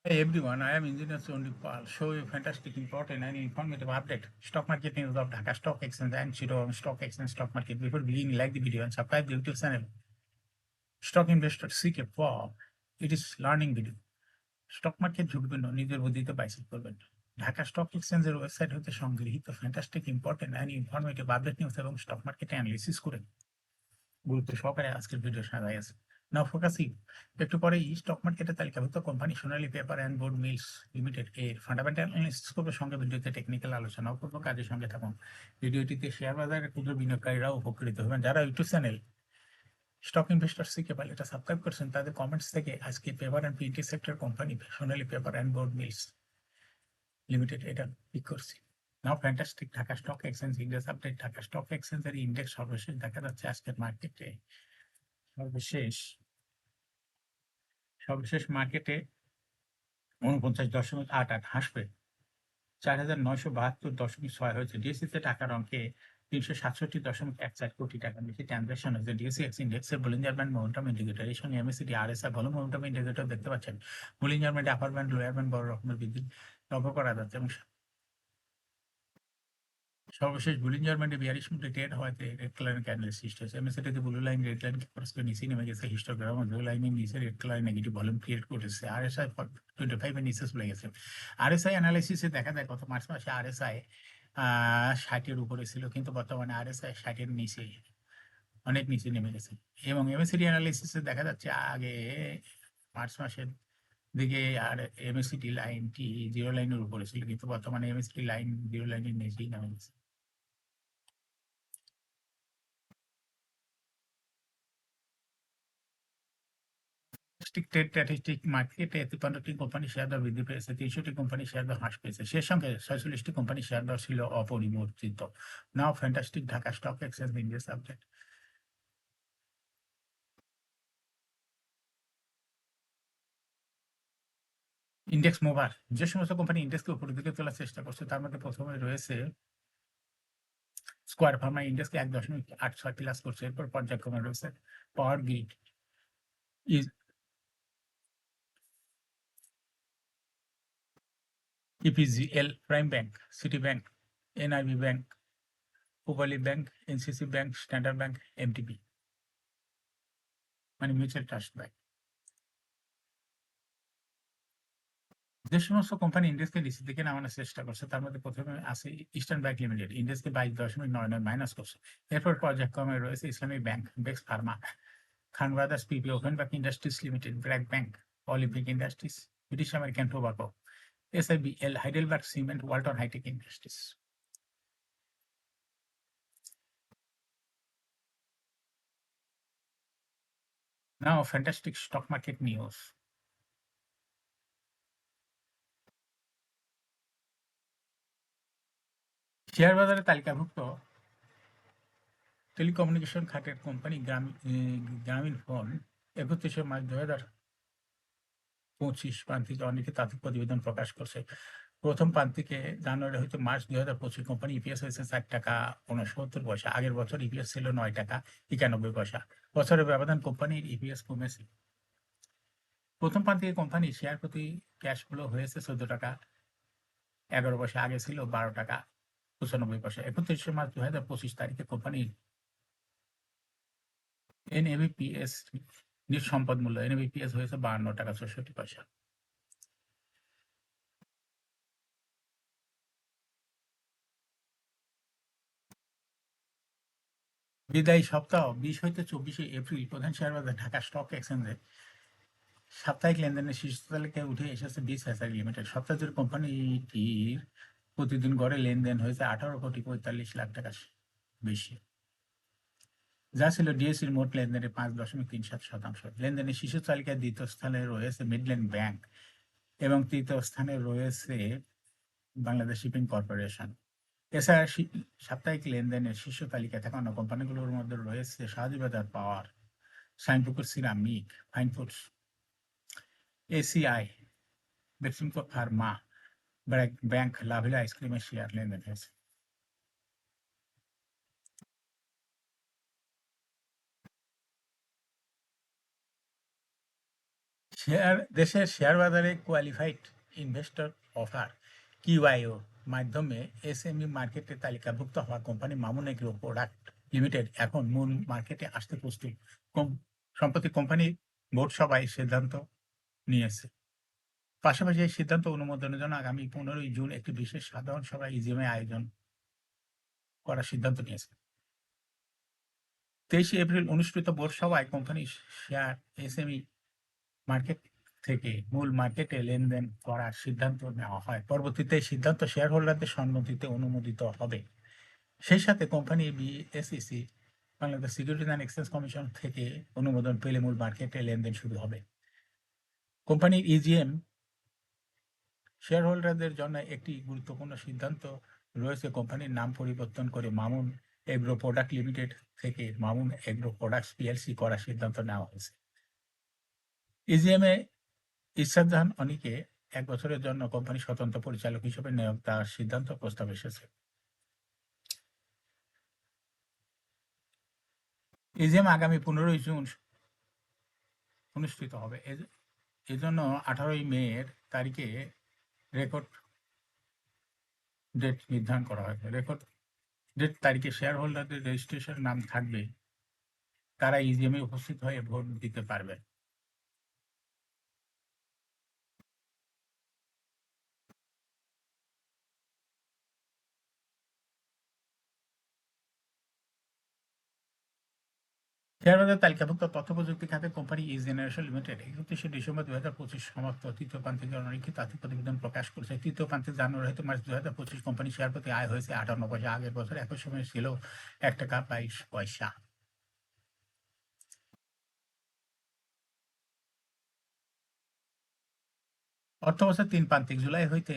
Hey everyone, I am Engineer Sondi Pal. Show you fantastic, important, and informative update. Stock market news of Dhaka Stock Exchange and Chittagong Stock Exchange stock market. Before beginning, like the video and subscribe the YouTube channel. Stock investor seek a for it is learning video. Stock market ঝুঁকবেন না, নিজের বুদ্ধিতে বাইসেল করবেন। Dhaka stock এক্সচেঞ্জের website হতে সংগৃহীত fantastic, important and informative update news এবং stock মার্কেটে অ্যানালিসিস করে গুরুত্ব সহকারে আজকের ভিডিও সাজাই আছে। Now focusing. একটু পরেই স্টক মার্কেটে তালিকাভুক্ত company Sonali paper and board mills limited এর ফান্ডামেন্টাল অ্যানালিসিস করবে, সঙ্গে ভিডিওতে টেকনিক্যাল আলোচনাও করবো। কাজের সঙ্গে থাকুন। ভিডিওটিতে শেয়ার বাজারের ক্ষুদ্র বিনিয়োগকারীরাও উপকৃত হবেন। যারা YouTube channel stock investor CK Pal এটা সাবস্ক্রাইব করছেন, তাদের কমেন্টস থেকে আজকে paper and printing sector company Sonali paper and board mills limited এটা পিক করছি। Now fantastic Dhaka stock exchange index update. Dhaka stock এক্সচেঞ্জের ইন্ডেক্স সর্বশেষ দেখা যাচ্ছে আজকের মার্কেটে সর্বশেষ সর্বশেষ মার্কেটে 49.88 হাসবে, 4,972.6 হয়েছে। ডিএসসিতে টাকার অঙ্কে 367.14 কোটি টাকার বেশি ট্রানজাকশন হয়েছে। ডিএসসি ইন্ডেক্সের বলিঞ্জার ব্যান্ড মোমেন্টাম ইন্ডিকেটর, এর সঙ্গে MACD RSI volume momentum indicator দেখতে পাচ্ছেন। বলিঞ্জার ব্যান্ডে আপার ব্যান্ড লোয়ার ব্যান্ড বড় রকমের বৃদ্ধি লক্ষ্য করা যাচ্ছে এবং সর্বশেষ বুলিঞ্জার ব্যান্ডে বিয়ারিশ মুডে ট্রেড হওয়াতে রেড কালারের ক্যান্ডেল সৃষ্টি হয়েছে। এমএসিডিতে blue line red line cross করে নিচে নেমে গেছে। হিস্টোগ্রাম ব্লু লাইনের নিচে red colour negative volume create করেছে। আরএসআই 25 এর নিচে চলে গেছে। আরএসআই অ্যানালাইসিসে দেখা যায় গত মার্চ মাসে আরএসআই 60-এর উপরে ছিল, কিন্তু বর্তমানে আরএসআই 60-এর নিচে, অনেক নিচে নেমে গেছে। এবং এমএসিডি অ্যানালাইসিসে দেখা যাচ্ছে আগে মার্চ মাসের দিকে আর এমএসিডি লাইনটি জিরো লাইনের উপরে ছিল, কিন্তু বর্তমানে এমএসিডি লাইন জিরো লাইনের নিচেই নেমে গেছে। স্ট্যাটিস্টিক মার্কেটে 53টি কোম্পানি শেয়ার দর বৃদ্ধি পেয়েছে, 300টি কোম্পানি শেয়ার দর হ্রাস পেয়েছে। সে সঙ্গে 46টি কোম্পানি শেয়ার দর ছিল অপরিবর্তিত। Now fantastic Dhaka stock exchange index update. Index mover, যে সমস্ত কোম্পানি ইন্ডেক্সকে উপরের দিকে তোলার চেষ্টা করছে তার মধ্যে প্রথমে রয়েছে স্কোয়ার ফার্মা। ইন্ডেক্সকে 1.86 প্লাস করছে। এরপর পর্যায়ক্রমে রয়েছে power grid, EPGL, prime bank, city bank, NIB bank, Pubali bank, NCC bank, standard bank, MTB মানে মিউচুয়াল ট্রাস্ট ব্যাংক। যে সমস্ত কোম্পানি ইন্ডেক্সকে নিচের দিকে নামানোর চেষ্টা করছে তার মধ্যে প্রথমে আছে ইস্টার্ন ব্যাংক লিমিটেড। ইন্ডেক্সকে 22.99 মাইনাস করছে। এরপর পর্যায়ক্রমে রয়েছে ইসলামিক ব্যাংক, বেক্স ফার্মা, খান ব্রাদার্স, পিপি, ওভেনবার্গ industries limited, BRAC bank, olympic industries, British American tobacco, SIBL, Heidelberg cement, Walton hitech industries. Now fantastic stock market news. Share বাজারে তালিকাভুক্ত টেলিকমিউনিকেশন খাতের কোম্পানি গ্রামীণ ফোন 31 মার্চ 2025 প্রান্তিকে অনেকে তাদের প্রতিবেদন প্রকাশ করছে। প্রথম প্রান্তিকে জানুয়ারি হইতে মার্চ 2025 কোম্পানি ইপিএস হয়েছে 4 টাকা 69 পয়সা। আগের বছর ইপিএস ছিল 9 টাকা 91 পয়সা। বছরের ব্যবধান কোম্পানির ইপিএস কমেছে। প্রথম প্রান্তিকে কোম্পানি শেয়ার প্রতি ক্যাশ ফ্লো হয়েছে 14 টাকা 11 পয়সা, আগে ছিল 12 টাকা 95 পয়সা। 31 মার্চ 2025 তারিখে কোম্পানির এনএবিপিএস নিট সম্পদ মূল্য এনএবিপিএস হয়েছে 52 টাকা 64 পয়সা। বিদায়ী সপ্তাহ 20 হইতে 24 এপ্রিল প্রধান শেয়ার বাজার ঢাকা স্টক এক্সচেঞ্জে সাপ্তাহিক লেনদেনের শীর্ষ তালিকায় উঠে এসেছে বিস হ্যাচারি লিমিটেড। সপ্তাহ জুড়ে কোম্পানিটির প্রতিদিন গড়ে লেনদেন হয়েছে 18 কোটি 45 লাখ টাকা বেশি, যা ছিল ডিএসসির মোট লেনদেনের 5.37%। লেনদেনের শীর্ষ তালিকায় দ্বিতীয় স্থানে রয়েছে মিডল্যান্ড ব্যাংক এবং তৃতীয় স্থানে রয়েছে বাংলাদেশ শিপিং কর্পোরেশন। এছাড়া সাপ্তাহিক লেনদেনের শীর্ষ তালিকায় থাকা অন্য কোম্পানিগুলোর মধ্যে রয়েছে Shahjibazar power, Sinepukur ceramic, fine foods, ACI, Beximco pharma, bank, লাভিলা আইসক্রিমের শেয়ার লেনদেন হয়েছে। দেশের শেয়ার বাজারে কোয়ালিফাইড ইনভেস্টর অফার কিউআইও মাধ্যমে এসএমই মার্কেটে তালিকাভুক্ত হওয়া company Mamun agro product limited এখন মূল মার্কেটে আসতে প্রস্তুত। সম্প্রতি কোম্পানি বোর্ড সভায় সিদ্ধান্ত নিয়েছে। পাশাপাশি এই সিদ্ধান্ত অনুমোদনের জন্য আগামী 15 জুন একটি বিশেষ সাধারণ সভা ইজিএমে আয়োজন করার সিদ্ধান্ত নিয়েছে। 23 এপ্রিল অনুষ্ঠিত বোর্ড সভায় কোম্পানির শেয়ার এসএমই মার্কেট থেকে মূল মার্কেটে লেনদেন করার সিদ্ধান্ত নেওয়া হয়। পরবর্তীতে এই সিদ্ধান্ত শেয়ার হোল্ডারদের সম্মতিতে অনুমোদিত হবে। সেই সাথে company BSEC Bangladesh securities and exchange commission থেকে অনুমোদন পেলে মূল মার্কেটে লেনদেন শুরু হবে। কোম্পানির ইজিএম শেয়ার হোল্ডারদের জন্য একটি গুরুত্বপূর্ণ সিদ্ধান্ত রয়েছে। কোম্পানির নাম পরিবর্তন করে মামুন এগ্রো প্রোডাক্ট লিমিটেড থেকে মামুন এগ্রো প্রোডাক্টস পিএলসি করার সিদ্ধান্ত নেওয়া হয়েছে। ইজিএমে ইরশাদ জাহান অনিকে 1 বছরের জন্য কোম্পানির স্বতন্ত্র পরিচালক হিসেবে নিয়োগ দেওয়ার সিদ্ধান্ত প্রস্তাব এসেছে। ইজিএম আগামী 15 জুন অনুষ্ঠিত হবে। এজন্য 18 মে তারিখে রেকর্ড ডেট নির্ধারণ করা হয়েছে। রেকর্ড ডেট তারিখে শেয়ার হোল্ডারদের রেজিস্ট্রেশন নাম থাকবে, তারা ইজিএমে উপস্থিত হয়ে ভোট দিতে পারবে। শেয়ার বাজার তালিকাভুক্ত তথ্য প্রযুক্তি খাতে কোম্পানি ই জেনারেশন লিমিটেড 31 ডিসেম্বর 2025 সমাপ্ত তৃতীয় প্রান্তিক অনলিখিত আর্থিক প্রতিবেদন প্রকাশ করেছে। তৃতীয় প্রান্তিক জানুয়ারি হতে মার্চ 2025 কোম্পানি শেয়ার প্রতি আয় হয়েছে 58 পয়সা। আগের বছর একই সময় ছিল 1 টাকা 22 পয়সা। অর্থবছর 3 প্রান্তিক জুলাই হইতে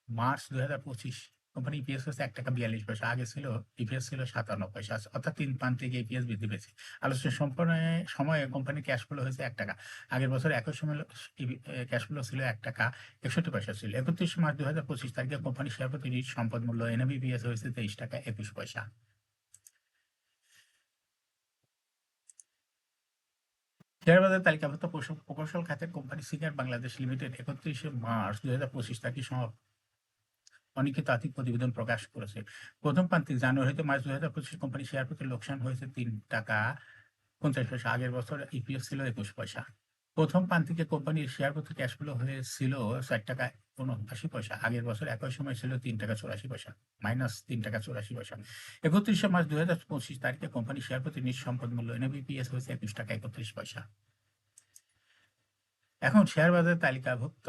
মার্চ 2025 কোম্পানি ইপিএস হচ্ছে 1 টাকা 42 পয়সা। আগে ছিল ইপিএস ছিল 57 পয়সা, অর্থাৎ 3 প্রান্তিক ইপিএস বৃদ্ধি পেয়েছে। আলোচনা সময়ে কোম্পানির ক্যাশ ফ্লো হয়েছে 1 টাকা। আগের বছর একই সময় ক্যাশ ফ্লো ছিল 1 টাকা 61 পয়সা ছিল। 31 মার্চ 2025 তারিখে কোম্পানির শেয়ার প্রতি সম্পদ মূল্য এনএবিপিএস হয়েছে 23 টাকা 21 পয়সা। শেয়ার বাজার তালিকাভুক্ত প্রকৌশল খাতের company cigar Bangladesh limited 31 March 2025 তারিখে অনিখিত আর্থিক প্রতিবেদন প্রকাশ করেছে। প্রথম প্রান্তিক জানুয়ারি হতে মার্চ 2025 কোম্পানি শেয়ার প্রতি লোকসান হয়েছে 3 টাকা 50 পয়সা। আগের বছর ইপিএস ছিল 21 পয়সা। প্রথম প্রান্তিকে কোম্পানির শেয়ার প্রতি ক্যাশ ফ্লো হয়েছিল 4 টাকা 79 পয়সা। আগের বছর একই সময় ছিল 3 টাকা 84 পয়সা, মাইনাস 3 টাকা 84 পয়সা। 31 মার্চ 2025 তারিখে কোম্পানির শেয়ার প্রতি নিজ সম্পদ মূল্য এনএবিপিএস হয়েছে 21 টাকা 31 পয়সা। এখন শেয়ার বাজার তালিকাভুক্ত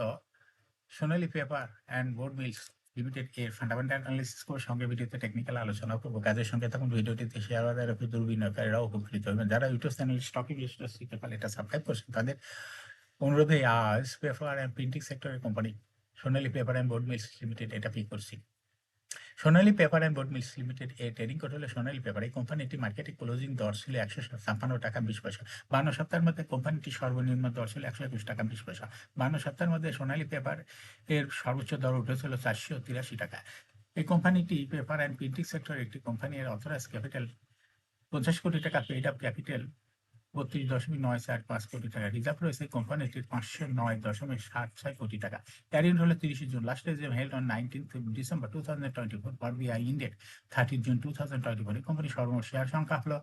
Sonali paper and board mills limited এর ফান্ডামেন্টাল অ্যানালিসিস করে সঙ্গে ভিডিওতে টেকনিক্যাল আলোচনা করবো। কাজের সঙ্গে তখন ভিডিওটিতে শেয়ার বাজারের উপর দুর্বিনিয়োগকারীরাও উপকৃত হবেন। যারা ইউটিউব চ্যানেল স্টক ইনভেস্টর শিখতে পারলে এটা সাবস্ক্রাইব করছেন, তাদের অনুরোধে আজ পেপার অ্যান্ড প্রিন্টিং সেক্টরের company Sonali paper and board mills limited এটা পিক করছি। Sonali paper and board mills limited এর ট্রেডিং কোড হলো সোনালী পেপার। এই কোম্পানিটি মার্কেটে ক্লোজিং দর ছিল 156 টাকা 20 পয়সা। 52 সপ্তাহের মধ্যে কোম্পানিটি সর্বনিম্ন দর ছিল 121 টাকা 20 পয়সা। 52 সপ্তাহের মধ্যে সোনালী পেপার এর সর্বোচ্চ দর উঠেছিল 483 টাকা। এই কোম্পানিটি পেপার অ্যান্ড প্রিন্টিং সেক্টরের একটি কোম্পানি। এর অথরাইজ ক্যাপিটাল 50 কোটি টাকা, পেইড আপ ক্যাপিটাল 32.945 কোটি টাকা। রিজার্ভ রয়েছে কোম্পানিটির 509.76 কোটি টাকা। ক্যারিড হলো 30 June. Last exam held on 19th December 2024 for the I ended 30 June 2024। এই কোম্পানির সর্বমোট শেয়ার সংখ্যা হলো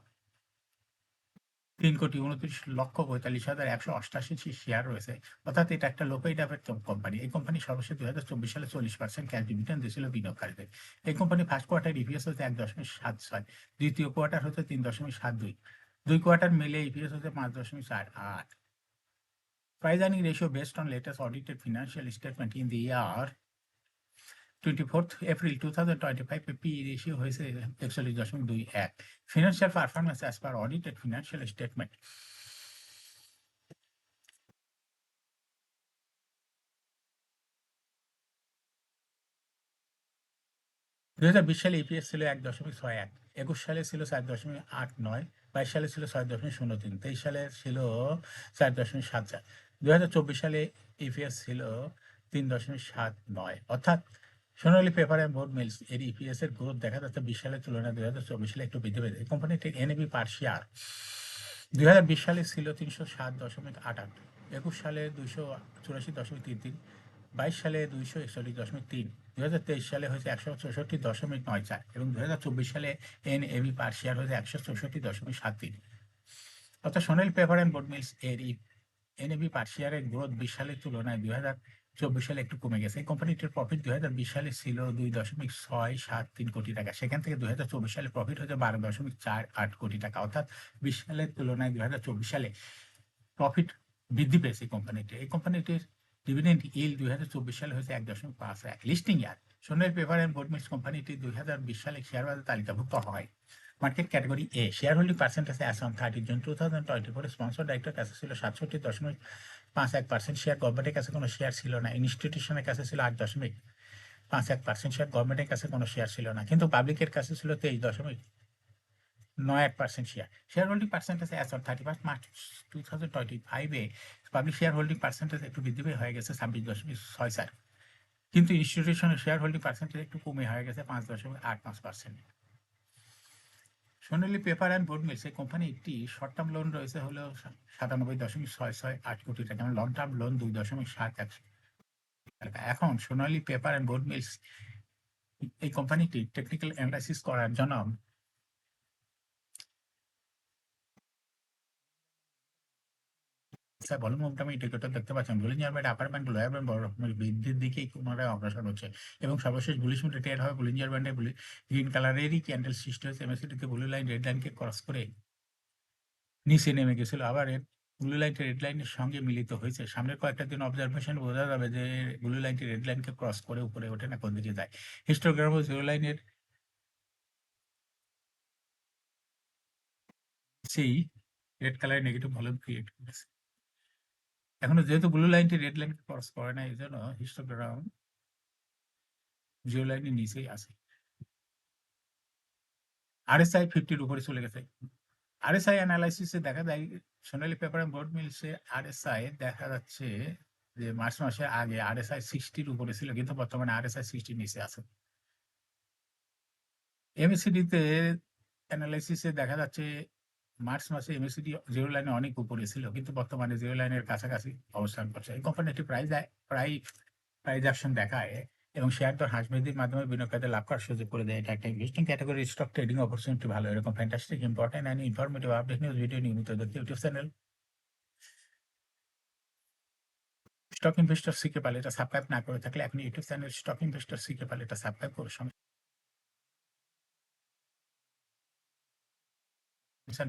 3,29,45,188 শেয়ার রয়েছে, অর্থাৎ এটা একটা লো পেইড আপের কোম্পানি। এই কোম্পানি সর্বশেষ 2024 সালে 40% ক্যাশ ডিভিডেন্ড দিয়েছিল বিনিয়োগকারীদের। এই কোম্পানি ফার্স্ট কোয়ার্টার ইপিএস হচ্ছে 1.76, দ্বিতীয় কোয়ার্টার হচ্ছে 3.72, 2 কোয়ার্টার মিলে ইপিএস হচ্ছে 5.48। Price earning ratio based on latest audited financial statement in the year 24th April 2025 PE ratio হয়েছে 41.21। Financial performance as per audited financial statement. সালে ইপিএস ছিল 1.61, 21 সালে ছিল 4.89, 22 সালে ছিল 6.03, 23 সালে ছিল 4.74, 2024 সালে ইপিএস ছিল 3.79। অর্থাৎ সোনালী পেপার অ্যান্ড বোর্ড মিলস এর ইপিএস এর গ্রোথ দেখা যাচ্ছে 20 সালের তুলনায় 2024 সালে একটু বৃদ্ধি পেয়েছে। এই কোম্পানিটির এনএবি পার শেয়ার 2020 সালে ছিল 307.88, 21 সালে 284.33, 22 সালে 241.3, 2023 সালে হয়েছে 164.94 এবং 2024 সালে NAV পার শেয়ার হয়েছে 164.73। অর্থাৎ সোনালী পেপার অ্যান্ড বোর্ড মিলস এর NAV পার শেয়ারের গ্রোথ 20 সালের তুলনায় 2024 সালে একটু কমে গেছে। এই কোম্পানিটির প্রফিট 2020 সালে ছিল 2.673 কোটি টাকা, সেখান থেকে 2024 সালে প্রফিট হচ্ছে 12.48 কোটি টাকা, অর্থাৎ 20 সালের তুলনায় 2024 সালে প্রফিট বৃদ্ধি পেয়েছে এই কোম্পানিটির ডিভিডেন্ড ইল্ড 2024 সালে হয়েছে 1.51। Listing year Sonali paper and board mills কোম্পানিটি 2020 সালে শেয়ার বাজারে তালিকাভুক্ত হয়। Market category A, share holding percentage as on 30 June 2024 sponsor director কাছে ছিল 67.51%, শেয়ার গভর্নমেন্টের কাছে কোনো শেয়ার ছিল না। ইনস্টিটিউশনের কাছে ছিল 8.51% শেয়ার, গভর্নমেন্টের কাছে কোনো শেয়ার ছিল না, কিন্তু পাবলিকের কাছে ছিল 23.98% share. Share holding percentage as on 31 March 2025 public share holding percentage একটু বৃদ্ধি হয়ে গেছে 26.64, কিন্তু ইনস্টিটিউশনের শেয়ার হোল্ডিং পার্সেন্টেজ একটু কমে হয়ে গেছে 5.85%। সোনালী পেপার অ্যান্ড বোর্ড মিলস এই কোম্পানি একটি শর্ট টার্ম লোন রয়েছে হলো 97.668 কোটি টাকা, এবং লং টার্ম লোন 2.71 টাকা। এখন সোনালী পেপার অ্যান্ড বোর্ড মিলস এই কোম্পানিটি টেকনিক্যাল অ্যানালাইসিস করার জন্য ভলিউম মোমেন্টাম ইন্ডিকেটর দেখতে পাচ্ছেন। Bollinger band upper band lower band বড় রকমের বৃদ্ধির দিকে পুনরায় অগ্রসর হচ্ছে, এবং সর্বশেষ বুলিশ মুডে ট্রেড হয়। বুলিঞ্জার ব্যান্ডে গ্রিন কালারেরই ক্যান্ডেল সৃষ্টি হয়েছে, এমএসিডিতে ব্লু লাইন রেড লাইনকে ক্রস করে নিচে নেমে গেছিল, আবার ব্লু লাইনটি রেড লাইনের সঙ্গে মিলিত হয়েছে। সামনের কয়েকটা দিন অবজারভেশন বোঝা যাবে যে ব্লু লাইনটি রেড লাইনকে ক্রস করে উপরে ওঠে না কোন দিকে যায়। হিস্টোগ্রামও জিরো লাইনের সেই রেড কালারের নেগেটিভ ভলিউম ক্রিয়েট করেছে। এখনো যেহেতু ব্লু লাইনটি রেড লাইনকে ক্রস করে না, এই জন্য হিস্টোগ্রাম জিরো লাইনের নিচেই আছে। RSI 50-র উপরে চলে গেছে। RSI অ্যানালাইসিসে দেখা যায় সোনালী পেপার অ্যান্ড বোর্ড মিলসে RSI দেখা যাচ্ছে যে মার্চ মাসের আগে RSI 60-র উপরে ছিল, কিন্তু বর্তমানে RSI 60-র নিচে আছে। MACD-তে অ্যানালাইসিসে দেখা যাচ্ছে মার্চ মাসে MACD জিরো লাইনে অনেক উপরে ছিল, কিন্তু বর্তমানে জিরো লাইনের কাছাকাছি অবস্থান করছে। এই কোম্পানিটি প্রাইস অ্যাকশন দেখায় এবং শেয়ার দর হ্রাস বৃদ্ধির মাধ্যমে বিনিয়োগকারীদের লাভ করার সুযোগ করে দেয়। এটা একটা investing category, stock trading opportunity ভালো। এরকম fantastic important and informative update news video নিয়মিত দেখতে ইউটিউব চ্যানেল স্টক ইনভেস্টর শিখে পালে এটা সাবস্ক্রাইব না করে থাকলে এখন ইউটিউব চ্যানেল স্টক ইনভেস্টর শিখে পালে এটা সাবস্ক্রাইব করে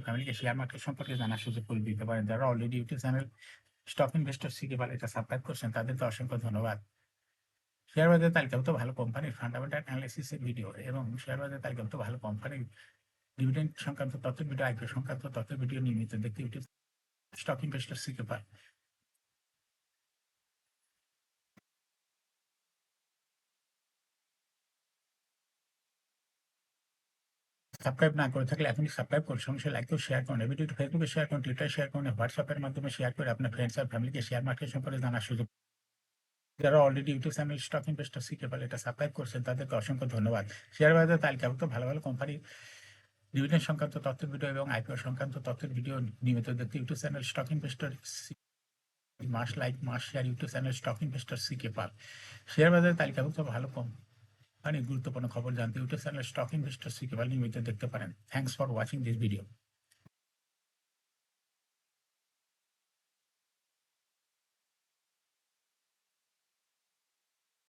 ফ্যামিলিকে শেয়ার মার্কেট সম্পর্কে জানার সুযোগ করে দিতে পারেন। যারা already YouTube channel stock investor শিখে পালে এটা সাবস্ক্রাইব করছেন তাদেরকে অসংখ্য ধন্যবাদ। শেয়ার বাজারে তালিকাভুক্ত ভালো কোম্পানির ফান্ডামেন্টাল অ্যানালাইসিসের ভিডিও এবং শেয়ার বাজারে তালিকাভুক্ত ভালো কোম্পানির ডিভিডেন্ড সংক্রান্ত তথ্যের ভিডিও, আইপিও সংক্রান্ত তথ্যের ভিডিও নিয়মিত দেখতে ইউটিউব স্টক ইনভেস্টর শিখে পায় সাবস্ক্রাইব না করে থাকলে এখনই সাবস্ক্রাইব করে সঙ্গে লাইক ও শেয়ার করুন। ভিডিওটি ফেসবুকে শেয়ার করুন, টুইটারে শেয়ার করুন, হোয়াটসঅ্যাপের মাধ্যমে শেয়ার করে আপনার ফ্রেন্ডস আর ফ্যামিলিকে শেয়ার মার্কেট সম্পর্কে জানার সুযোগ। যারা already YouTube channel stock investor শিখে পারে এটা সাবস্ক্রাইব করছেন তাদেরকে অসংখ্য ধন্যবাদ। শেয়ার বাজারে তালিকাভুক্ত ভালো ভালো কোম্পানির ডিভিডেন্ড সংক্রান্ত তথ্যের ভিডিও এবং আইপিও সংক্রান্ত তথ্যের ভিডিও নিয়মিত দেখতে YouTube channel stock investor must like must share YouTube channel stock investor CK Pal. Share বাজারে তালিকাভুক্ত ভালো কোম্পানির গুরুত্বপূর্ণ খবর জানতে YouTube channel stock investor CK পাল নিয়মিত দেখতে পারেন। Thanks for watching this video.